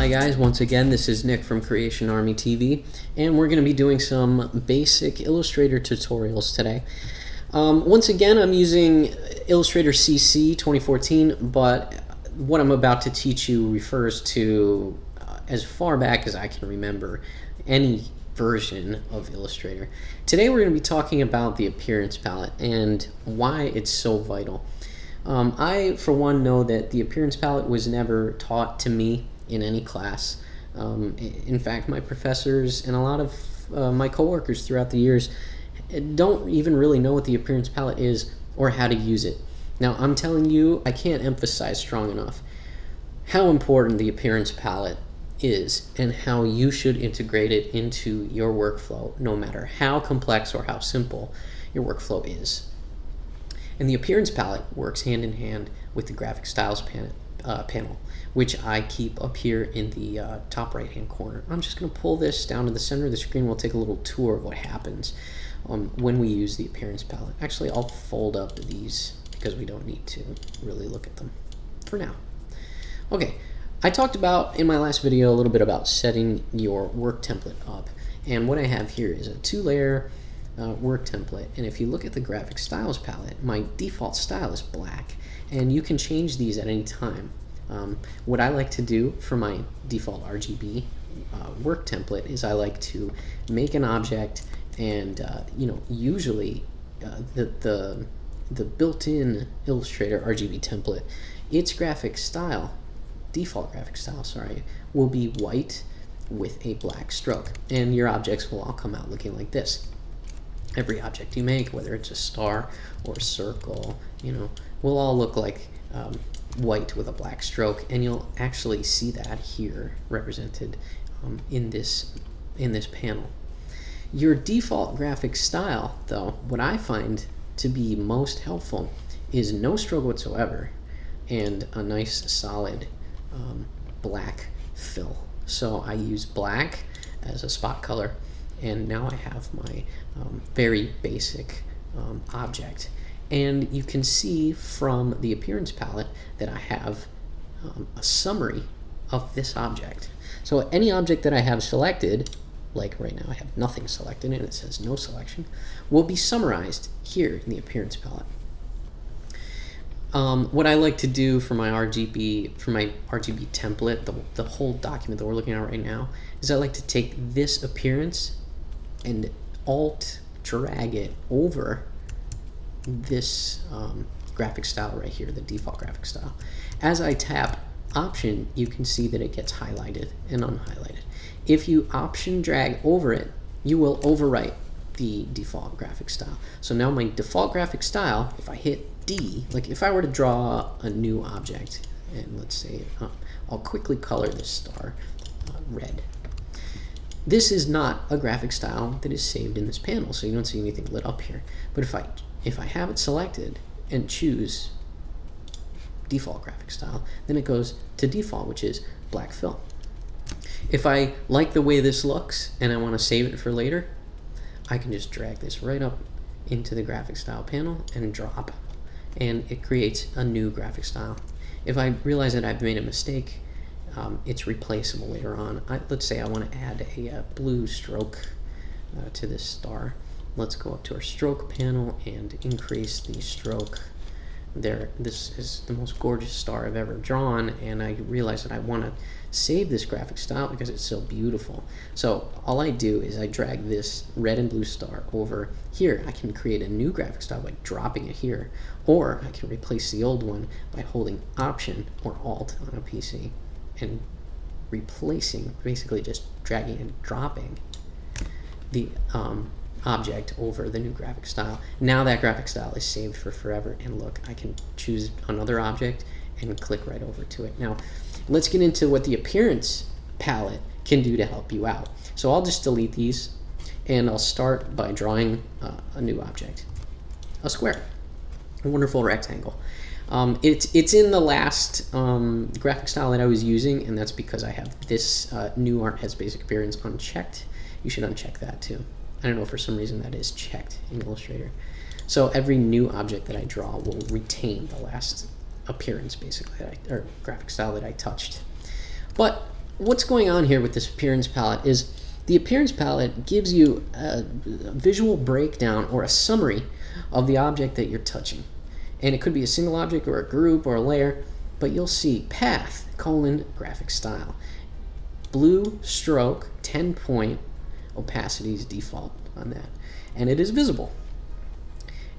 Hi guys, once again this is Nick from Creation Army TV, and we're going to be doing some basic Illustrator tutorials today. Once again I'm using Illustrator CC 2014, but what I'm about to teach you refers to as far back as I can remember any version of Illustrator. Today we're going to be talking about the appearance palette and why it's so vital. I, for one, know that the appearance palette was never taught to me in any class. In fact, my professors and a lot of my coworkers throughout the years don't even really know what the appearance palette is or how to use it. Now, I'm telling you, I can't emphasize strong enough how important the appearance palette is and how you should integrate it into your workflow, no matter how complex or how simple your workflow is. And the appearance palette works hand in hand with the graphic styles panel, which I keep up here in the top right hand corner. I'm just going to pull this down to the center of the screen. We'll take a little tour of what happens when we use the appearance palette. Actually, I'll fold up these because we don't need to really look at them for now. Okay, I talked about in my last video a little bit about setting your work template up, and what I have here is a two-layer work template. And if you look at the graphic styles palette, my default style is black, and you can change these at any time. What I like to do for my default RGB work template is I like to make an object, and usually the built-in Illustrator RGB template, its default graphic style, will be white with a black stroke, and your objects will all come out looking like this. Every object you make, whether it's a star or a circle, will all look like white with a black stroke, and you'll actually see that here represented in this panel. Your default graphic style, though, what I find to be most helpful is no stroke whatsoever and a nice solid black fill. So I use black as a spot color, and now I have my very basic object. And you can see from the appearance palette that I have a summary of this object. So any object that I have selected, like right now I have nothing selected and it says no selection, will be summarized here in the appearance palette. What I like to do for my RGB template, the whole document that we're looking at right now, is I like to take this appearance and alt drag it over this graphic style right here, the default graphic style. As I tap option, you can see that it gets highlighted and unhighlighted. If you option drag over it, you will overwrite the default graphic style. So now my default graphic style, if I hit D, like if I were to draw a new object, and let's say I'll quickly color this star red. This is not a graphic style that is saved in this panel, so you don't see anything lit up here. But if I have it selected and choose default graphic style, then it goes to default, which is black fill. If I like the way this looks and I want to save it for later, I can just drag this right up into the graphic style panel and drop, and it creates a new graphic style. If I realize that I've made a mistake, it's replaceable later on. Let's say I want to add a blue stroke to this star. Let's go up to our stroke panel and increase the stroke there. This is the most gorgeous star I've ever drawn, and I realize that I want to save this graphic style because it's so beautiful. So all I do is I drag this red and blue star over here. I can create a new graphic style by dropping it here, or I can replace the old one by holding Option or Alt on a PC and replacing, basically just dragging and dropping the object over the new graphic style. Now that graphic style is saved for forever, and look, I can choose another object and click right over to it. Now let's get into what the appearance palette can do to help you out. So I'll just delete these, and I'll start by drawing a new object, a square, a wonderful rectangle. It's in the last graphic style that I was using, and that's because I have this new art has basic appearance unchecked. You should uncheck that too. I don't know, for some reason that is checked in Illustrator. So every new object that I draw will retain the last appearance, basically, or graphic style that I touched. But what's going on here with this appearance palette is the appearance palette gives you a visual breakdown or a summary of the object that you're touching. And it could be a single object or a group or a layer, but you'll see path, graphic style. Blue stroke, 10 point, opacity is default on that. And it is visible.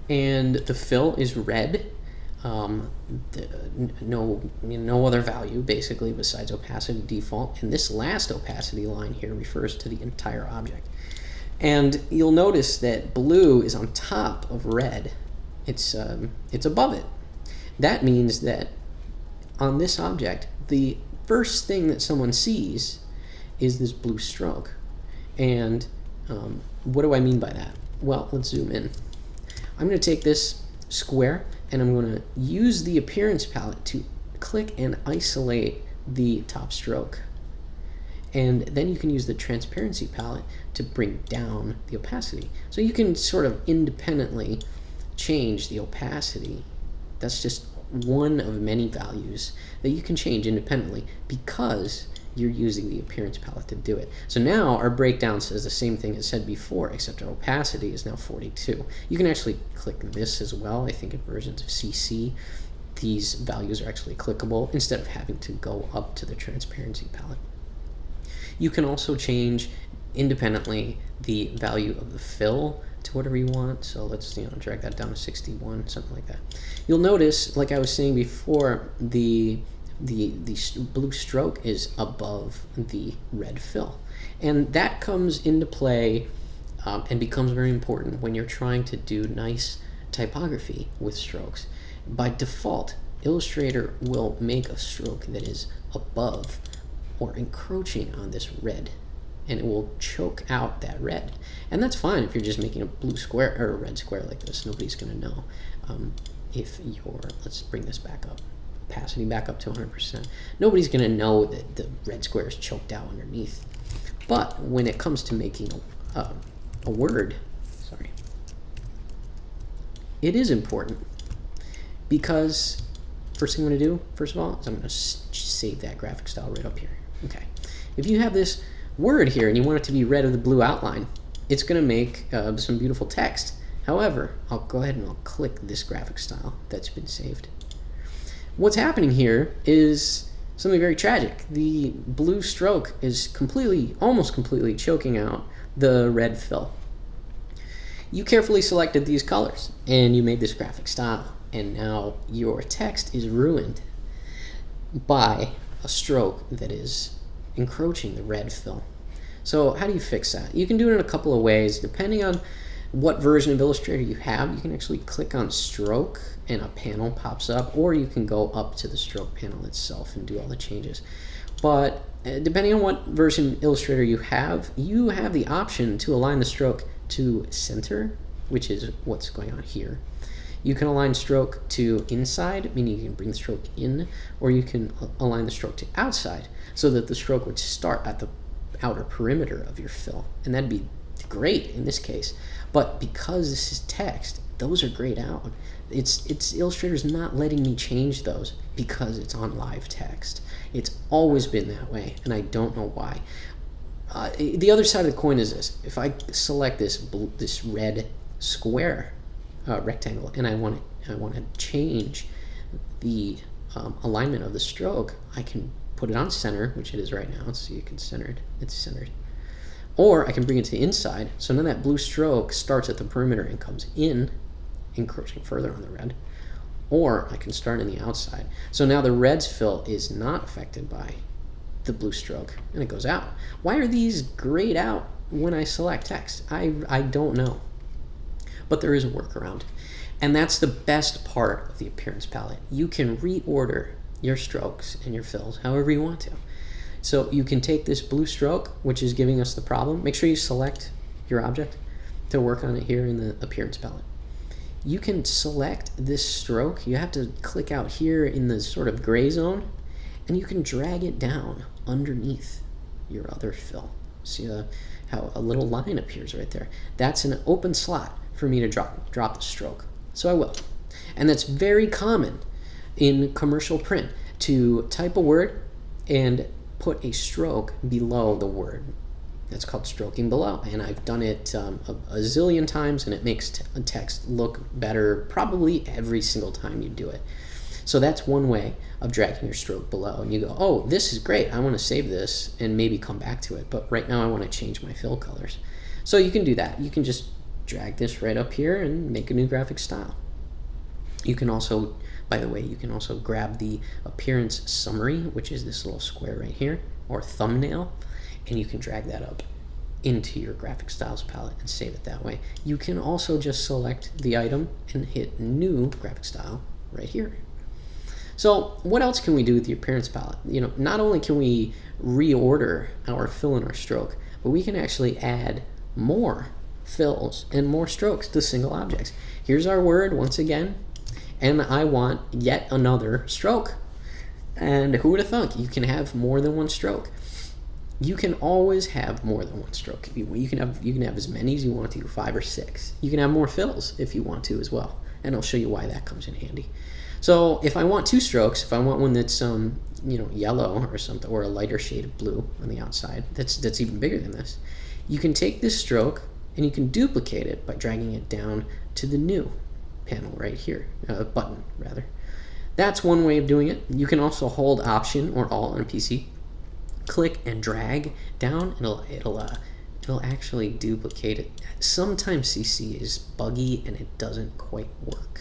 And the fill is red. No other value basically besides opacity default, and this last opacity line here refers to the entire object. And you'll notice that blue is on top of red. It's above it. That means that on this object, the first thing that someone sees is this blue stroke. And what do I mean by that? Well, let's zoom in. I'm going to take this square and I'm going to use the appearance palette to click and isolate the top stroke. And then you can use the transparency palette to bring down the opacity. So you can sort of independently change the opacity. That's just one of many values that you can change independently because you're using the appearance palette to do it. So now our breakdown says the same thing as said before, except our opacity is now 42. You can actually click this as well. I think in versions of CC, these values are actually clickable instead of having to go up to the transparency palette. You can also change independently the value of the fill to whatever you want. So let's drag that down to 61, something like that. You'll notice, like I was saying before, the blue stroke is above the red fill, and that comes into play and becomes very important when you're trying to do nice typography with strokes. By default, Illustrator will make a stroke that is above or encroaching on this red, and it will choke out that red. And that's fine if you're just making a blue square or a red square like this. Nobody's going to know if you're, let's bring this back up, opacity back up to 100%. Nobody's going to know that the red square is choked out underneath. But when it comes to making a word, it is important, because first thing I'm going to do, first of all, is I'm going to save that graphic style right up here. Okay. If you have this word here and you want it to be red with a blue outline, it's going to make some beautiful text. However, I'll go ahead and I'll click this graphic style that's been saved. What's happening here is something very tragic. The blue stroke is almost completely choking out the red fill. You carefully selected these colors and you made this graphic style, and now your text is ruined by a stroke that is encroaching the red fill. So how do you fix that? You can do it in a couple of ways. Depending on what version of Illustrator you have, you can actually click on stroke and a panel pops up, or you can go up to the stroke panel itself and do all the changes. But depending on what version Illustrator you have the option to align the stroke to center, which is what's going on here. You can align stroke to inside, meaning you can bring the stroke in, or you can align the stroke to outside so that the stroke would start at the outer perimeter of your fill. And that'd be great in this case. But because this is text, those are grayed out. Illustrator's not letting me change those because it's on live text. It's always been that way, and I don't know why. The other side of the coin is this. If I select this red square rectangle and I want to change the alignment of the stroke, I can put it on center, which it is right now. Let's see, it's centered. Or I can bring it to the inside, so now that blue stroke starts at the perimeter and comes in, encroaching further on the red. Or I can start in the outside. So now the red's fill is not affected by the blue stroke, and it goes out. Why are these grayed out when I select text? I don't know. But there is a workaround. And that's the best part of the appearance palette. You can reorder your strokes and your fills however you want to. So you can take this blue stroke, which is giving us the problem. Make sure you select your object to work on it here in the appearance palette. You can select this stroke. You have to click out here in the sort of gray zone, and you can drag it down underneath your other fill. See how a little line appears right there? That's an open slot for me to drop the stroke. So I will. And that's very common in commercial print, to type a word and put a stroke below the word. That's called stroking below, and I've done it a zillion times, and it makes text look better probably every single time you do it. So that's one way of dragging your stroke below, and you go, oh, this is great, I want to save this and maybe come back to it, but right now I want to change my fill colors. So you can do that. You can just drag this right up here and make a new graphic style. You can also, by the way, you can also grab the appearance summary, which is this little square right here, or thumbnail, and you can drag that up into your graphic styles palette and save it that way. You can also just select the item and hit new graphic style right here. So what else can we do with the appearance palette? You know, not only can we reorder our fill and our stroke, but we can actually add more fills and more strokes to single objects. Here's our word once again, and I want yet another stroke. And who would have thunk? You can have more than one stroke. You can always have more than one stroke if you can have as many as you want to, 5 or 6. You can have more fills if you want to as well, and I'll show you why that comes in handy. So if I want 2 strokes, if I want one that's yellow or something, or a lighter shade of blue on the outside, that's even bigger than this, you can take this stroke and you can duplicate it by dragging it down to the new panel right here, button rather. That's one way of doing it. You can also hold Option or Alt on a PC, click and drag down, and it'll actually duplicate it. Sometimes CC is buggy and it doesn't quite work,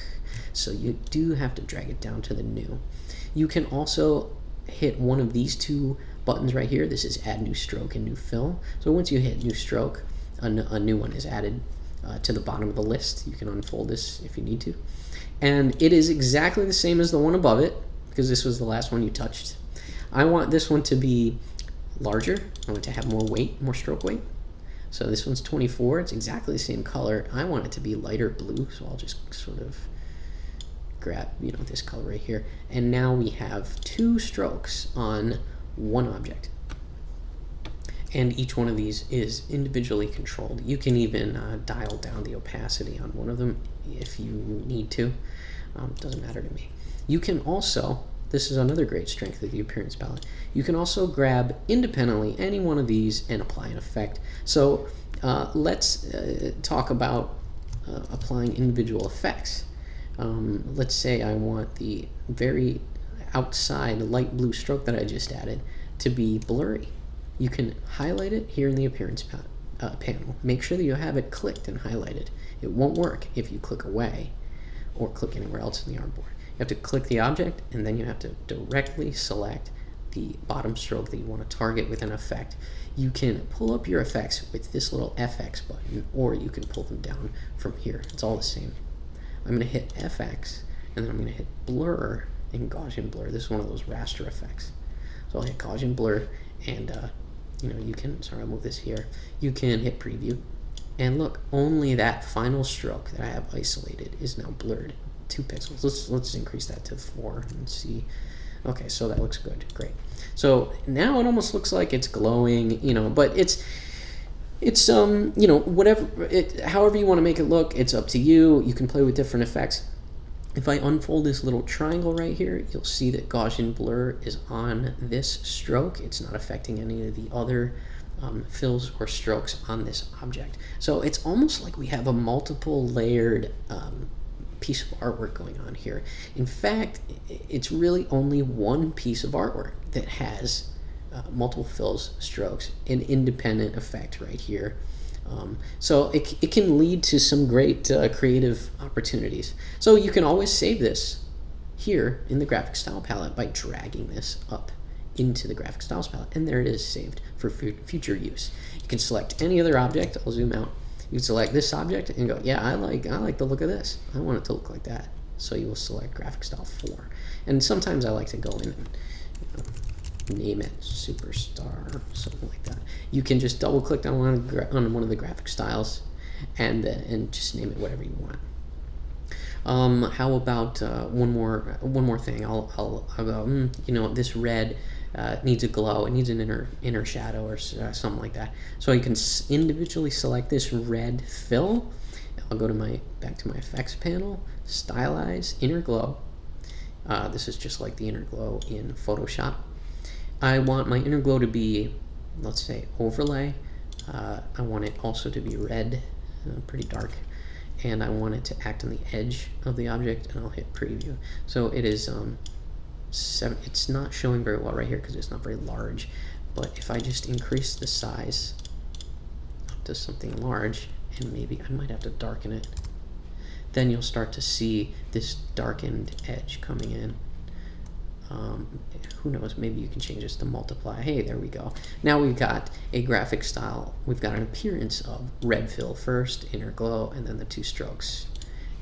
so you do have to drag it down to the new. You can also hit one of these 2 buttons right here. This is Add New Stroke and New Fill. So once you hit New Stroke, a new one is added to the bottom of the list. You can unfold this if you need to, and it is exactly the same as the one above it because this was the last one you touched. I want this one to be larger. I want it to have more weight, more stroke weight. So this one's 24. It's exactly the same color. I want it to be lighter blue, so I'll just sort of grab, this color right here. And now we have 2 strokes on one object. And each one of these is individually controlled. You can even dial down the opacity on one of them if you need to. Doesn't matter to me. You can also, this is another great strength of the appearance palette, you can also grab independently any one of these and apply an effect. So let's talk about applying individual effects. Let's say I want the very outside light blue stroke that I just added to be blurry. You can highlight it here in the appearance panel. Make sure that you have it clicked and highlighted. It won't work if you click away or click anywhere else in the artboard. You have to click the object, and then you have to directly select the bottom stroke that you want to target with an effect. You can pull up your effects with this little FX button, or you can pull them down from here. It's all the same. I'm going to hit FX, and then I'm going to hit Blur and Gaussian Blur. This is one of those raster effects. So I'll hit Gaussian Blur, and you can, sorry, I'll move this here. You can hit Preview, and look, only that final stroke that I have isolated is now blurred. 2 pixels. Let's increase that to 4 and see. Okay, so that looks good. Great. So now it almost looks like it's glowing, but it's whatever however you want to make it look, it's up to you. You can play with different effects. If I unfold this little triangle right here, you'll see that Gaussian blur is on this stroke. It's not affecting any of the other fills or strokes on this object. So it's almost like we have a multiple layered piece of artwork going on here. In fact, it's really only one piece of artwork that has multiple fills, strokes, an independent effect right here. So it can lead to some great creative opportunities. So you can always save this here in the graphic style palette by dragging this up into the graphic styles palette, and there it is, saved for future use. You can select any other object. I'll zoom out. You can select this object and go, yeah, I like the look of this. I want it to look like that. So you will select graphic style 4. And sometimes I like to go in and name it Superstar, something like that. You can just double click on one of the graphic styles and just name it whatever you want. How about one more thing? I'll go, this red needs a glow. It needs an inner shadow or something like that. So you can individually select this red fill. I'll go to back to my effects panel, stylize, inner glow. This is just like the inner glow in Photoshop. I want my inner glow to be, let's say, overlay. I want it also to be red, pretty dark, and I want it to act on the edge of the object, and I'll hit preview. So it is 7. It's not showing very well right here because it's not very large, but if I just increase the size up to something large, and maybe I might have to darken it, then you'll start to see this darkened edge coming in. Who knows, maybe you can change this to multiply. Hey, there we go. Now we've got a graphic style. We've got an appearance of red fill first, inner glow, and then the 2 strokes.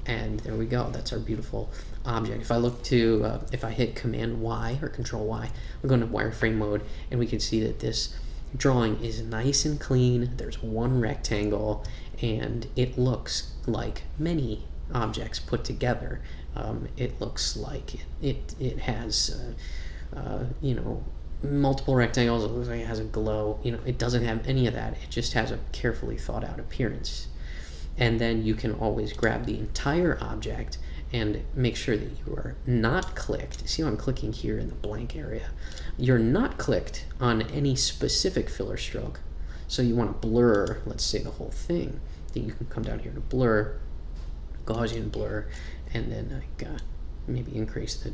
And there we go. That's our beautiful object. If I look to, if I hit Command Y or Control Y, we're going to wireframe mode, and we can see that this drawing is nice and clean. There's one rectangle, and it looks like many objects put together. It looks like it has you know, multiple rectangles. It looks like it has a glow. You know, it doesn't have any of that. It just has a carefully thought out appearance. And then you can always grab the entire object and make sure that you are not clicked. See how I'm clicking here in the blank area? You're not clicked on any specific filler stroke. So you want to blur, let's say, the whole thing. Then you can come down here to blur, Gaussian blur, and then maybe increase the,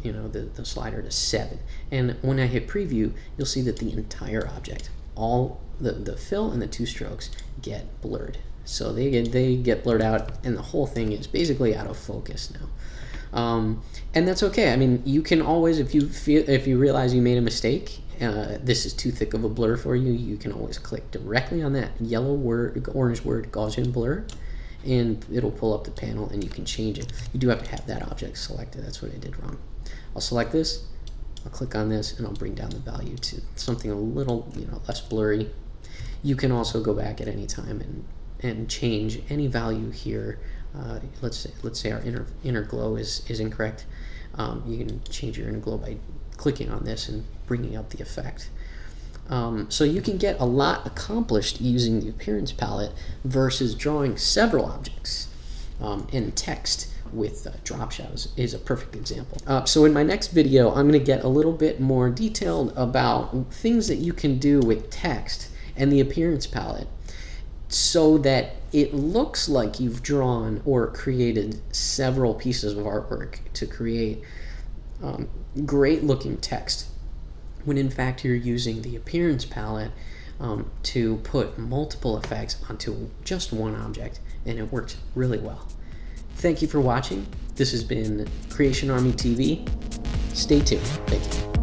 you know, the slider to 7. And when I hit preview, you'll see that the entire object, all the fill and the 2 strokes, get blurred. So they get blurred out, and the whole thing is basically out of focus now. And that's okay. I mean, you can always, if you realize you made a mistake, this is too thick of a blur for you, you can always click directly on that yellow word, orange word, Gaussian blur, and it'll pull up the panel, and you can change it. You do have to have that object selected. That's what I did wrong. I'll select this, I'll click on this, and I'll bring down the value to something a little, you know, less blurry. You can also go back at any time and change any value here. Let's say our inner glow is incorrect. You can change your inner glow by clicking on this and bringing up the effect. So you can get a lot accomplished using the appearance palette versus drawing several objects. And text with drop shadows is a perfect example. So in my next video, I'm going to get a little bit more detailed about things that you can do with text and the appearance palette, so that it looks like you've drawn or created several pieces of artwork to create great looking text, when in fact you're using the appearance palette to put multiple effects onto just one object, and it works really well. Thank you for watching. This has been Creation Army TV. Stay tuned. Thank you.